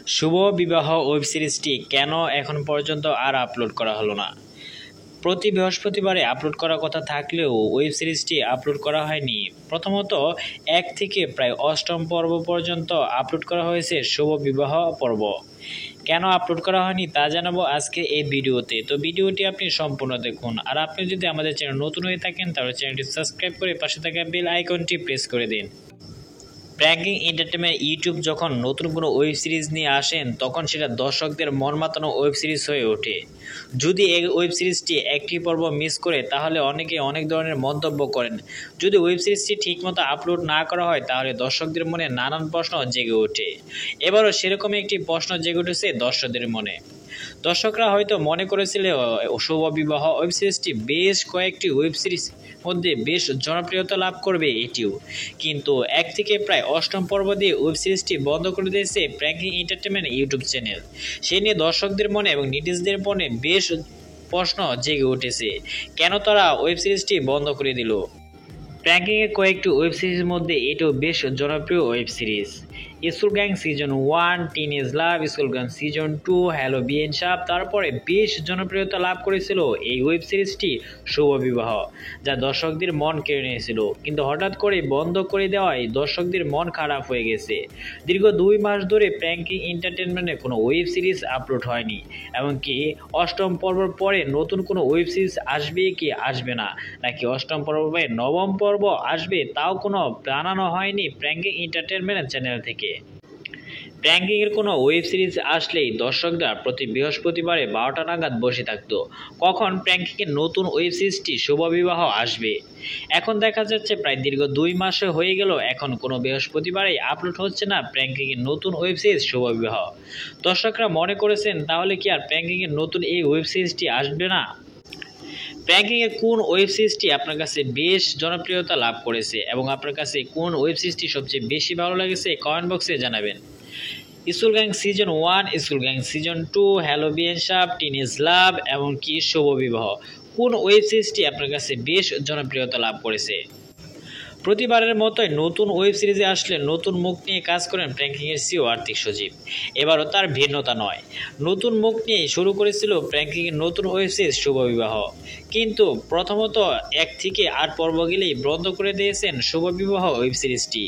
শুভ বিবাহ ওয়েব সিরিজটি কেন এখন পর্যন্ত আর আপলোড করা হলো না? প্রতি বৃহস্পতিবারে আপলোড করার কথা থাকলেও ওয়েব সিরিজটি আপলোড করা হয়নি। প্রথমত, 1 থেকে প্রায় 8ম পর্ব পর্যন্ত আপলোড করা হয়েছে শুভ বিবাহ পর্ব। কেন আপলোড করা হয়নি তা জানাবো আজকে এই ভিডিওতে। তো ভিডিওটি আপনি সম্পূর্ণ দেখুন। আর আপনি যদি আমাদের চ্যানেল নতুন হয়ে থাকেন তাহলে চ্যানেলটি সাবস্ক্রাইব করে পাশে থাকা বেল আইকনটি প্রেস করে দিন। প্র্যাঙ্কিং এন্টারটেইনমেন্ট ইউটিউব যখন নতুন কোনো ওয়েব সিরিজ নিয়ে আসেন তখন সেটা দর্শকদের মন মাতানো ওয়েব সিরিজ হয়ে ওঠে। যদি এই ওয়েব সিরিজটি একটি পর্ব মিস করে তাহলে অনেকে অনেক ধরনের মন্তব্য করেন। যদি ওয়েব সিরিজটি ঠিকমতো আপলোড না করা হয় তাহলে দর্শকদের মনে নানান প্রশ্ন জেগে ওঠে। এবারও সেরকমই একটি প্রশ্ন জেগে উঠেছে দর্শকদের মনে। দর্শকরা হয়তো মনে করেছিল শুভ বিবাহ ওয়েব সিরিজটি বেশ কয়েকটি ওয়েব সিরিজ মধ্যে বেশ জনপ্রিয়তা লাভ করবে এটিও, কিন্তু 1 থেকে প্রায় 8ম পর্ব দিয়ে ওয়েব সিরিজটি বন্ধ করে দিয়েছে প্র্যাঙ্কিং এন্টারটেইনমেন্ট ইউটিউব চ্যানেল। সে নিয়ে দর্শকদের মনে এবং নেটিজনদের মনে বেশ প্রশ্ন জেগে উঠেছে, কেন তারা ওয়েব সিরিজটি বন্ধ করে দিল। প্র্যাঙ্কিংয়ের কয়েকটি ওয়েব সিরিজের মধ্যে এটিও বেশ জনপ্রিয় web series. School gang season 1, teenage love, school gang season 2, hello বিয়েনশাপ। তারপরে বেশ জনপ্রিয়তা লাভ করেছিল এই ওয়েব সিরিজটি শুভ বিবাহ, যা দর্শকদের মন কেড়ে নিয়েছিল, কিন্তু হঠাৎ করে বন্ধ করে দেওয়ায় দর্শকদের মন খারাপ হয়ে গেছে। দীর্ঘ 2 মাস ধরে প্র্যাঙ্কিং এন্টারটেইনমেন্টে কোনো ওয়েব সিরিজ আপলোড হয়নি, এমনকি 8ম পর্বের পরে নতুন কোনো ওয়েব সিরিজ আসবে কি আসবে না, নাকি 8ম পর্ব 9ম পর্ব আসবে তাও কোনো জানানো হয়নি প্র্যাঙ্কিং এন্টারটেইনমেন্ট চ্যানেল থেকে। প্র্যাঙ্কিংয়ের কোনো ওয়েব সিরিজ আসলেই দর্শকরা প্রতি বৃহস্পতিবারে 12টা নাগাদ বসে থাকতো কখন প্র্যাঙ্কিংয়ের নতুন ওয়েব সিরিজটি শুভ বিবাহ আসবে। এখন দেখা যাচ্ছে প্রায় দীর্ঘ 2 মাস হয়ে গেল এখন কোনো বৃহস্পতিবারেই আপলোড হচ্ছে না প্র্যাঙ্কিংয়ের নতুন ওয়েব সিরিজ শুভ বিবাহ। দর্শকরা মনে করেছেন তাহলে কি আর প্র্যাঙ্কিংয়ের নতুন এই ওয়েব সিরিজটি আসবে না? প্র্যাঙ্কিংয়ের কোন ওয়েব সিরিজটি আপনার কাছে বেশ জনপ্রিয়তা লাভ করেছে এবং আপনার কাছে কোন ওয়েব সিরিজটি সবচেয়ে বেশি ভালো লেগেছে কমেন্ট বক্সে জানাবেন। School gang season 1, school gang season 2, hello বিয়েনশাপ, টিনেজ লাভ এমনকি শুভ বিবাহ, কোন ওয়েব সিরিজটি আপনার কাছে বেশ জনপ্রিয়তা লাভ করেছে? প্রতিবারের মতোই নতুন ওয়েব সিরিজে আসলে নতুন মুখ নিয়ে কাজ করেন প্র্যাঙ্কিংয়ের সিও আর্থিক সজীব। এবারও তার ভিন্নতা নয়, নতুন মুখ নিয়ে শুরু করেছিল প্র্যাঙ্কিংয়ের নতুন ওয়েব সিরিজ শুভ বিবাহ, কিন্তু প্রথমত 1 থেকে 8 পর্ব গেলেই বন্ধ করে দিয়েছেন শুভ বিবাহ ওয়েব সিরিজটি।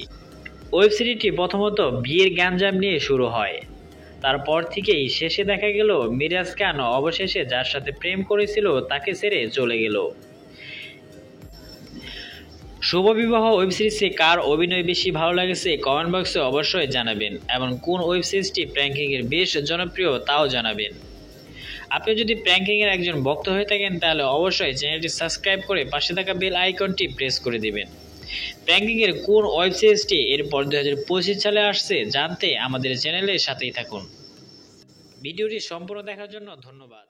ওয়েব সিরিজটি প্রথমত বিয়ের গ্যাঞ্জাম নিয়ে শুরু হয়, তারপর থেকেই শেষে দেখা গেল মিরাজ খান অবশেষে যার সাথে প্রেম করেছিল তাকে ছেড়ে চলে গেল। শুভ বিবাহ ওয়েব সিরিজে কার অভিনয় বেশি ভালো লেগেছে কমেন্ট বক্সে অবশ্যই জানাবেন এবং কোন ওয়েব সিরিজটি প্র্যাঙ্কিংয়ের বেশ জনপ্রিয় তাও জানাবেন। আপনি যদি প্র্যাঙ্কিংয়ের একজন ভক্ত হয়ে থাকেন তাহলে অবশ্যই চ্যানেলটি সাবস্ক্রাইব করে পাশে থাকা বেল আইকনটি প্রেস করে দিবেন। প্র্যাঙ্কিংয়ের কোন ওয়েব সিরিজটি এরপর 2025 সালে আসছে জানতে আমাদের চ্যানেলের সাথেই থাকুন। ভিডিওটি সম্পূর্ণ দেখার জন্য ধন্যবাদ।